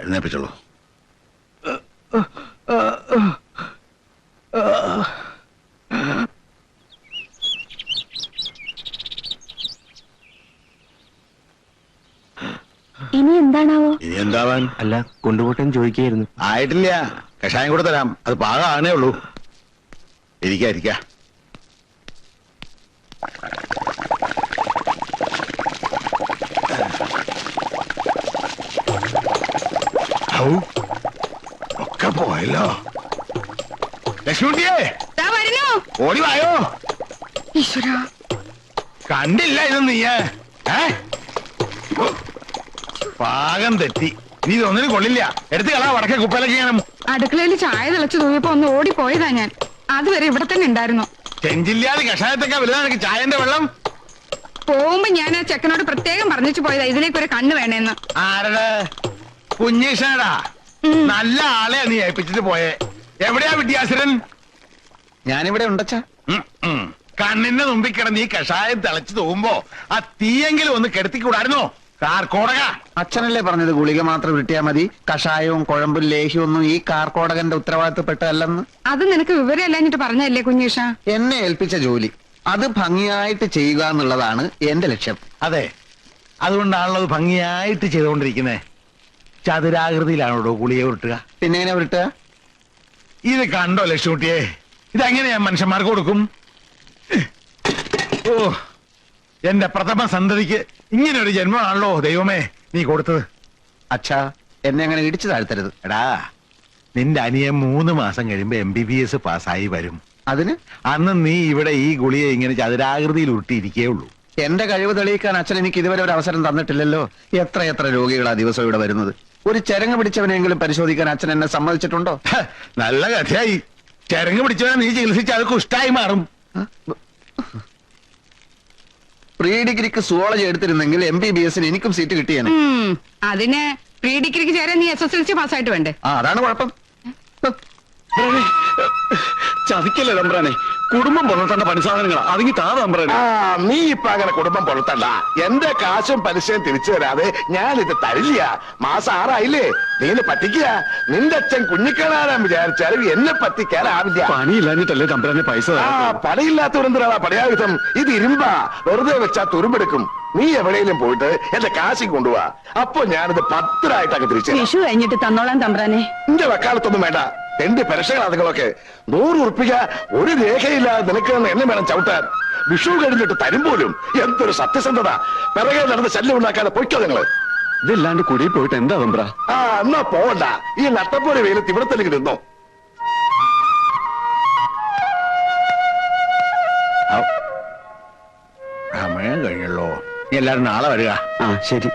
എഴുന്നേപ്പിച്ചോളൂ. ഇനി എന്താണാവോ? ഇനി എന്താവാൻ? അല്ല, കൊണ്ടുപോട്ടെന്ന് ചോദിക്കായിരുന്നു. ആയിട്ടില്ല, കഷായം കൂടെ തരാം. അത് പാകാണേ ഉള്ളൂ. ഇരിക്ക. ഒക്കെ പോയല്ലോ. ലക്ഷ്മിയെ ഓടി വായോ. കണ്ടില്ല ഇത് നീയേ? പാകം തെറ്റി. നീ ഇതൊന്നിനും കൊള്ളില്ല. എടുത്ത് കളാ വടക്കേ കുപ്പയിലേക്ക് ചെയ്യണം. അടുക്കളയിൽ ചായ തിളച്ചു തൂങ്ങിയപ്പോ ഒന്ന് ഓടിപ്പോയതാ ഞാൻ. അതുവരെ ഇവിടെ തന്നെ ഉണ്ടായിരുന്നു. ചെഞ്ചില്ലാതെ കഷായത്തൊക്കെ വലുതാണ് ചായന്റെ വെള്ളം. പോകുമ്പോ ഞാൻ ആ ചെക്കനോട് പ്രത്യേകം പറഞ്ഞിച്ചു പോയതാ ഇതിലേക്ക് ഒരു കണ്ണ് വേണേന്ന്. ആരുടെ? കുഞ്ഞീഷടാ. നല്ല ആളെ നീ ഏൽപ്പിച്ചിട്ട് പോയേ. എവിടെയാ വിദ്യാസുരൻ? ഞാനിവിടെ ഉണ്ടച്ചാ. കണ്ണിന്റെ മുമ്പിൽ കിടന്ന് ഈ കഷായം തിളച്ചു തൂകുമ്പോ ആ തീയെങ്കിലും ഒന്ന് കെടുത്തിക്കൂടായിരുന്നോ? കാർക്കോടക. അച്ഛനല്ലേ പറഞ്ഞത് ഗുളിക മാത്രം കിട്ടിയാ മതി, കഷായവും കുഴമ്പും ലേഹ്യവും ഒന്നും ഈ കാർക്കോടകന്റെ ഉത്തരവാദിത്തപ്പെട്ടതല്ലെന്ന്. അത് നിനക്ക് വിവരമല്ലാഞ്ഞിട്ട് പറഞ്ഞല്ലേ കുഞ്ഞീഷ? എന്നെ ഏൽപ്പിച്ച ജോലി അത് ഭംഗിയായിട്ട് ചെയ്യുക എന്നുള്ളതാണ് എന്റെ ലക്ഷ്യം. അതെ, അതുകൊണ്ടാണല്ലോ അത് ഭംഗിയായിട്ട് ചെയ്തുകൊണ്ടിരിക്കുന്നേ. ചതുരാകൃതിയിലാണോ ഗുളിക ഉരുട്ടുക? പിന്നെ എങ്ങനെ ഉരുട്ടുക? ഇത് കണ്ടോ ലക്ഷ്മിയെ? ഇതെങ്ങനെയാ മനുഷ്യന്മാർക്ക് കൊടുക്കും? ഓ, എന്റെ പ്രഥമ സന്തതിക്ക് ഇങ്ങനെ ഒരു ജന്മമാണല്ലോ ദൈവമേ നീ കൊടുത്തത്. അച്ഛാ, എന്നെ അങ്ങനെ ഇടിച്ചു താഴ്ത്തരുത്. എടാ, നിന്റെ അനിയൻ 3 മാസം കഴിയുമ്പോ MBBS പാസ്സായി വരും. അതിന് അന്ന് നീ ഇവിടെ ഈ ഗുളിയെ ഇങ്ങനെ ചതുരാകൃതിയിൽ ഉരുട്ടിയിരിക്കേ ഉള്ളൂ. എന്റെ കഴിവ് തെളിയിക്കാൻ അച്ഛൻ എനിക്ക് ഇതുവരെ ഒരു അവസരം തന്നിട്ടില്ലല്ലോ. എത്ര രോഗികളാ ദിവസം ഇവിടെ വരുന്നത്. ഒരു ചരങ്ങ് പിടിച്ചവനെങ്കിലും പരിശോധിക്കാൻ അച്ഛൻ എന്നെ സമ്മതിച്ചിട്ടുണ്ടോ? നല്ല കഥയായി. ചരങ്ങ് പിടിച്ചവനെ നീ ചികിത്സിച്ച് അത് കുഷ്ടായി മാറും. പ്രീ ഡിഗ്രിക്ക് സുവോളജി എടുത്തിരുന്നെങ്കിൽ MBBSന് എനിക്കും സീറ്റ് കിട്ടിയാണ്. അതിന് പ്രീ ഡിഗ്രിക്ക് ചേരാൻ നീ SSLC പാസ്സായിട്ട് വേണ്ടേ? അതാണ് കുഴപ്പം. ചതിക്കല്ലേ തമ്പ്രാനെ, കുടുംബം പുലർത്തേണ്ട പണിസാധനങ്ങളാ. അതിങ്ങി താ തമ്പ്രാനെ. നീ ഇപ്പൊ അങ്ങനെ കുടുംബം പുലർത്തണ്ട. എന്റെ കാശും പലിശയും തിരിച്ചു തരാതെ ഞാനിത് തരില്ല. മാസം 6 ആയില്ലേ? നീന് പറ്റിക്കുക. നിന്റെ അച്ഛൻ കുഞ്ഞിക്കണാരാൻ വിചാരിച്ചാലും എന്നെ പറ്റിക്കാനാവില്ല. പണിയില്ലാഞ്ഞിട്ടല്ലേ തമ്പ്രാനെ പൈസ? പണിയില്ലാത്തവരെന്തിനാ പടയായുധം? ഇത് ഇരുമ്പാ, വെറുതെ വെച്ചാ തുരുമ്പെടുക്കും. നീ എവിടെയെങ്കിലും പോയിട്ട് എന്റെ കാശി കൊണ്ടുപോവാ. അപ്പൊ ഞാനിത് 10 ആയിട്ടൊക്കെ തിരിച്ചു. വിഷു കഴിഞ്ഞിട്ട് തന്നോളാം തമ്പ്രാനെ. നിന്റെ വക്കാലത്തൊന്നും വേണ്ട. എന്റെ പരക്ഷകൾ അതുങ്ങളൊക്കെ 100 ഉറുപ്പിക ഒരു രേഖയില്ലാതെ നിനക്ക് എന്നെ വേണം ചവിട്ടാൻ. വിഷു കഴിഞ്ഞിട്ട് തരും പോലും. എന്തൊരു സത്യസന്ധത! പിറകെ നടന്ന് ശല്യം ഉണ്ടാക്കാതെ പൊയ്ക്കോ നിങ്ങള്. ഇതില്ലാണ്ട് കുടി പോയിട്ട് എന്താ തമ്പ്ര? എന്നാ പോവണ്ട. ഈ നട്ടപ്പോലെ വെയിലത്ത് ഇവിടെ തന്നെ നിന്നോ. സമയം കഴിഞ്ഞല്ലോ. നീ എല്ലാരും നാളെ വരിക. ശരി.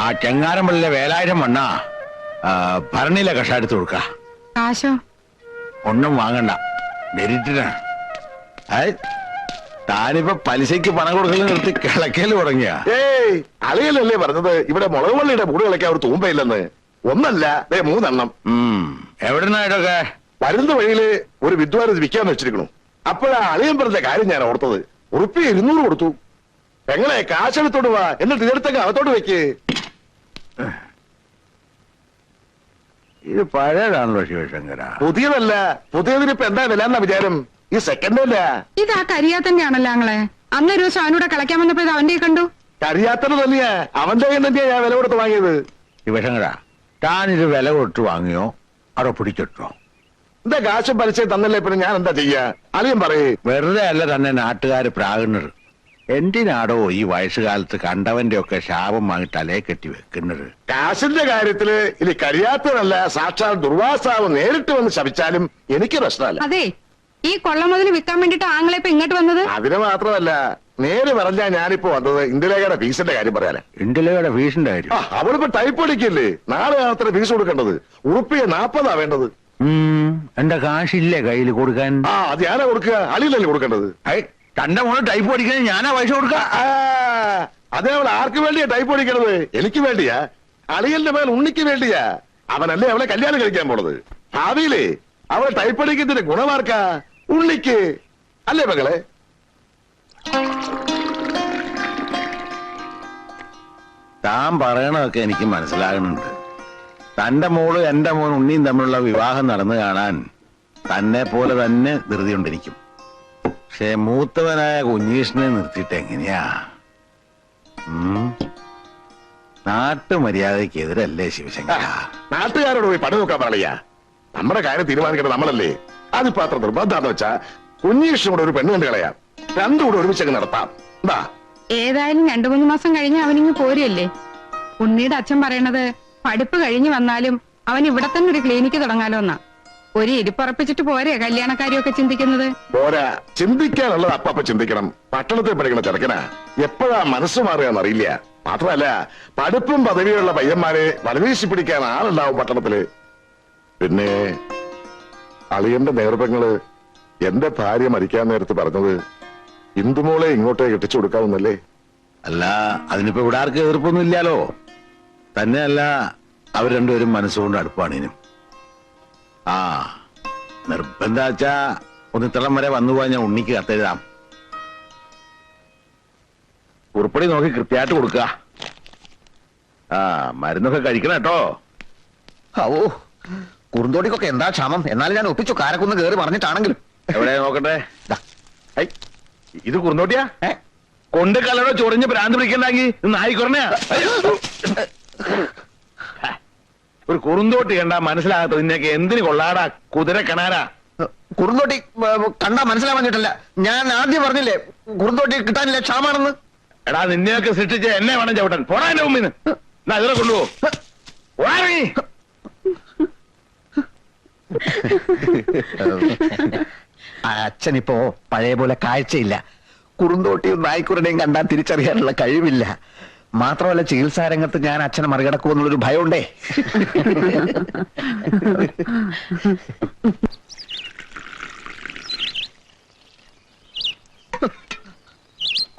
ആ ചെങ്ങാരമ്പള്ളിലെ 7000 മണ്ണ ഭരണിയിലെ കഷായം എടുത്ത് കൊടുക്ക. കാശോ? ഒന്നും വാങ്ങണ്ട, മെരിറ്റിനാണ്. താനിപ്പോ പലിശയ്ക്ക് പണം കൊടുക്കൽ നിർത്തി കിളക്കല് തുടങ്ങിയ? അളിയലല്ലേ പറഞ്ഞത് ഇവിടെ മുളക് വള്ളിയുടെ മൂട് കളിക്കാൻ ഒരു തൂമ്പയില്ലെന്ന്? ഒന്നല്ല, 3 എണ്ണം. എവിടുന്നായിട്ടൊക്കെ? വരുന്ന വഴിയില് ഒരു വിദ്വാൻ ഇത് വിൽക്കാന്ന് വെച്ചിരിക്കണു. അപ്പോഴാ അളിയൻ പറഞ്ഞ കാര്യം ഞാൻ ഓർത്തത്. ഉറുപ്പി 200 കൊടുത്തു. എങ്ങനെ കാശെടുത്തോട്ട് വാ, എന്നിട്ട് ഇതെടുത്തൊക്കെ അകത്തോട്ട് വെക്ക്. ഇത് പഴയതാണല്ലോ ശിവശങ്കര. പുതിയതല്ല. പുതിയതിനിപ്പോ എന്താ വില എന്നാ വിചാരം? ഈ സെക്കൻഡ് അല്ല. ഇത് ആ കരിയാത്തന്റെ ആണല്ലോ ആങ്ങളെ. അന്നൊരു ദിവസം അവനൂടെ കളിക്കാൻ വന്നപ്പോ ഇത് അവന്റെ കണ്ടു. കരിയാത്തത് തന്നെയാ. അവന്റെ കയ്യിൽ തന്നെയാ ഞാൻ വില കൊടുത്ത് വാങ്ങിയത്. ശിവശങ്കര, താനിത് വില കൊടുത്ത് വാങ്ങിയോ അതോ പിടിച്ചിട്ടോ? എന്താ കാശും പലിശയും തന്നല്ലേ, പിന്നെ ഞാൻ എന്താ ചെയ്യാ? അളിയൻ പറയേ. വെറുതെ അല്ല തന്നെ നാട്ടുകാര് പ്രാകുന്നത്. എന്തിനാടോ ഈ വയസ്സുകാലത്ത് കണ്ടവന്റെ ഒക്കെ ശാപം വാങ്ങി തലേ കെട്ടി വെക്കുന്നത്? കാശിന്റെ കാര്യത്തില് ഇനി കഴിയാത്തതല്ല, സാക്ഷാൽ ദുർവാസാവ് നേരിട്ട് വന്ന് ശപിച്ചാലും എനിക്ക് പ്രശ്നമല്ല. അതെ, ഈ കൊള്ള മുതൽ വിൽക്കാൻ വേണ്ടിട്ട് ആങ്ങളെ ഇപ്പൊ ഇങ്ങോട്ട് വന്നത്? അതിന് മാത്രമല്ല, നേര് പറഞ്ഞാ ഞാനിപ്പോ വന്നത് ഇന്ദിരയുടെ ഫീസിന്റെ കാര്യം പറയാനാ. ഇന്ദിരയുടെ ഫീസിന്റെ കാര്യം? അവളിപ്പോ ടൈപ്പ് അടിക്കല്ലേ, നാളെ അത്ര ഫീസ് കൊടുക്കേണ്ടത്. ഉറുപ്പിയെ 40 വേണ്ടത്. എന്റെ കാശില്ലേ കയ്യിൽ കൊടുക്കാൻ? അത് ഞാനാ കൊടുക്കുക, അളിയിലല്ലേ കൊടുക്കേണ്ടത്. തന്റെ മോള് ടൈപ്പ് പഠിക്കാൻ ഞാനാ പൈസ കൊടുക്ക? അതേ അവൾ ആർക്ക് വേണ്ടിയാ ടൈപ്പ് പഠിക്കണത്? എനിക്ക് വേണ്ടിയാ. അളിയന്റെ മേൽ ഉണ്ണിക്ക് വേണ്ടിയാ. അവനല്ലേ അവളെ കല്യാണം കഴിക്കാൻ പോണത്. ഭാവിയിലേ അവളെ ടൈപ്പ് പഠിക്കുന്നതിന്റെ ഗുണമാർക്കാ? ഉണ്ണിക്ക് അല്ലേ മകളെ? താൻ പറയണതൊക്കെ എനിക്ക് മനസ്സിലാകുന്നുണ്ട്. തന്റെ മോള് എന്റെ മോൻ ഉണ്ണിയും തമ്മിലുള്ള വിവാഹം നടന്നു കാണാൻ തന്നെ പോലെ തന്നെ ധൃതി കൊണ്ടിരിക്കും. പക്ഷെ മൂത്തവനായ കുഞ്ഞീഷിനെ നിർത്തിയിട്ട് എങ്ങനെയാ? നാട്ടുമര്യാദക്കെതിരല്ലേ ശിവശങ്കര? നാട്ടുകാരോട് പോയി പണി നോക്കാൻ പാടില്ല. നമ്മുടെ കാര്യം തീരുമാനിക്കേണ്ടത് നമ്മളല്ലേ. അതിപ്പോ അത്ര നിർബന്ധാന്ന് വെച്ചാ കുഞ്ഞീഷും കൂടെ ഒരു പെണ്ണ് കണ്ടു കളയാം. രണ്ടും കൂടെ ഒരുമിച്ചങ്ങ് നടത്താം. എന്താ? ഏതായാലും 2-3 മാസം കഴിഞ്ഞ് അവനിങ്ങ് പോരുമല്ലേ. ഉണ്ണിയുടെ അച്ഛൻ പറയണത് പഠിപ്പ് കഴിഞ്ഞു വന്നാലും അവൻ ഇവിടെ തന്നെ ഒരു ക്ലിനിക്ക് തുടങ്ങാലോ എന്നാ. ഒരു ഇരിപ്പുറപ്പിച്ചിട്ട് പോരെ കല്യാണക്കാരിയൊക്കെ ചിന്തിക്കുന്നത്. പോരാ, ചിന്തിക്കാനുള്ളത് അപ്പ ചിന്തിക്കണം. പട്ടണത്തിൽ പഠിക്കണ ചെറുക്കനാ എപ്പോഴാ മനസ്സ് മാറുകയെന്നറിയില്ല. മാത്രമല്ല, പഠിപ്പും പദവിയുള്ള പയ്യന്മാരെ വലവീശി പിടിക്കാൻ ആളുണ്ടാവും പട്ടണത്തില്. പിന്നെ അളിയന്റെ നേർപ്പങ്ങള് എന്റെ ഭാര്യ മരിക്കാൻ നേരത്ത് പറഞ്ഞത് ഇന്ദുമോളെ ഇങ്ങോട്ടേ കെട്ടിച്ചു കൊടുക്കാവുന്നല്ലേ. അല്ല, അതിനിപ്പോ ഇവിടെ ആർക്ക് എതിർപ്പൊന്നും ഇല്ലാലോ. തന്നെയല്ല, അവർ രണ്ടുപേരും മനസ്സുകൊണ്ട് അടുപ്പാണിനും. ആ നിർബന്ധാച്ചാ ഒന്നിത്തളം വരെ വന്നു പോയാൽ ഞാൻ ഉണ്ണിക്ക് കത്തെഴുതാം. ഉറുപ്പടി നോക്കി കൃത്യമായിട്ട് കൊടുക്കുക. ആ മരുന്നൊക്കെ കഴിക്കണം കേട്ടോ. ഓ, കുറുന്തോടിക്കൊക്കെ എന്താ ക്ഷമം. എന്നാലും ഞാൻ ഒപ്പിച്ചു, കാരക്കുന്ന് കയറി പറഞ്ഞിട്ടാണെങ്കിലും. എവിടെ നോക്കട്ടെ. ദാ, ഐ, ഇത് കുറുന്തോട്ടിയാ? കൊണ്ട് കലടോ ചൊറിഞ്ഞ് ഭ്രാന്ത് പിടിക്കണ്ടെങ്കി നായിക്കൊറണ. ഒരു കുറുന്തോട്ടി കണ്ടാ മനസ്സിലാകത്ത നിന്നൊക്കെ എന്തിനു കൊള്ളാടാ കുതിര കണാരാ. കുറുന്തോട്ടി കണ്ടാ മനസ്സിലാവാൻ പറ്റില്ല. ഞാൻ ആദ്യം പറഞ്ഞില്ലേ കുറുന്തോട്ടി കിട്ടാനില്ല, ക്ഷാമാണെന്ന്. എടാ, നിന്നെയൊക്കെ സൃഷ്ടിച്ച് എന്നെ വേണം ചവിട്ടാൻ. പോടാ എന്റെ മുമ്പിന്ന്. എന്നാ ഇതിനെ കൊണ്ടുപോ. അച്ഛനിപ്പോ പഴയ പോലെ കാഴ്ചയില്ല. കുറുന്തോട്ടിയും നായ്ക്കുരനെയും കണ്ടാൽ തിരിച്ചറിയാനുള്ള കഴിവില്ല. മാത്രമല്ല, ചികിത്സാ രംഗത്ത് ഞാൻ അച്ഛനെ മറികടക്കുമെന്നുള്ളൊരു ഭയമുണ്ടേ.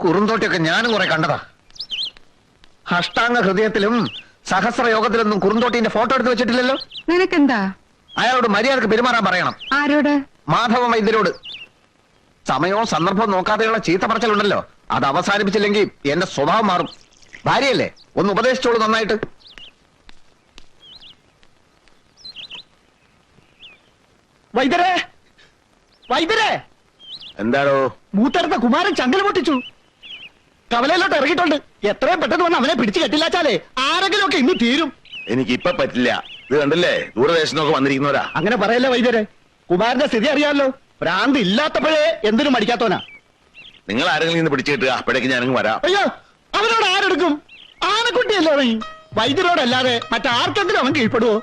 കുറുന്തോട്ടിയൊക്കെ ഞാനും കുറെ കണ്ടതാ. അഷ്ടാംഗ ഹൃദയത്തിലും സഹസ്രയോഗത്തിലൊന്നും കുറുന്തോട്ടിന്റെ ഫോട്ടോ എടുത്ത് വെച്ചിട്ടില്ലല്ലോ. നിനക്കെന്താ? അയാളോട് മര്യാദക്ക് പെരുമാറാൻ പറയണം. ആരോട്? മാധവ വൈദ്യരോട്. സമയവും സന്ദർഭവും നോക്കാതെയുള്ള ചീത്ത പറച്ചിലുണ്ടല്ലോ, അത് അവസാനിപ്പിച്ചില്ലെങ്കിൽ എന്റെ സ്വഭാവം മാറും. ഭാര്യയല്ലേ, ഒന്ന് ഉപദേശിച്ചോളൂ നന്നായിട്ട്. വൈദ്യരെ, വൈദ്യരെ, എന്താടോ? മൂത്തടുത്ത കുമാരൻ ചങ്കൽ പൊട്ടിച്ചു. കവലയിലോട്ട് ഇറങ്ങിയിട്ടുണ്ട്. എത്രയും പെട്ടെന്ന് വന്ന് അവനെ പിടിച്ചു കെട്ടില്ലാച്ചാലേ ആരെങ്കിലും ഒക്കെ ഇന്ന് തീരും. എനിക്ക് ഇപ്പൊ പറ്റില്ല. ഇത് കണ്ടില്ലേ, ദൂരദേശത്തൊക്കെ വന്നിരിക്കുന്നവരാ. അങ്ങനെ പറയല്ലേ വൈദ്യരെ. കുമാരന്റെ സ്ഥിതി അറിയാമല്ലോ. ഭ്രാന്ത് ഇല്ലാത്തപ്പോഴേ എന്തിനും മടിക്കാത്തോനാ. നിങ്ങൾ ആരെങ്കിലും ഇന്ന് പിടിച്ചു കിട്ടുക, അപ്പോഴേക്ക് ഞാനങ്ങ് വരാം. അയ്യോ, അവനോട് ആരെടുക്കും? ആനക്കുട്ടിയല്ലേ അവൻ. വൈദ്യരോടല്ലാതെ മറ്റാർക്കെങ്കിലും അവൻ കീഴ്പ്പെടുവോ?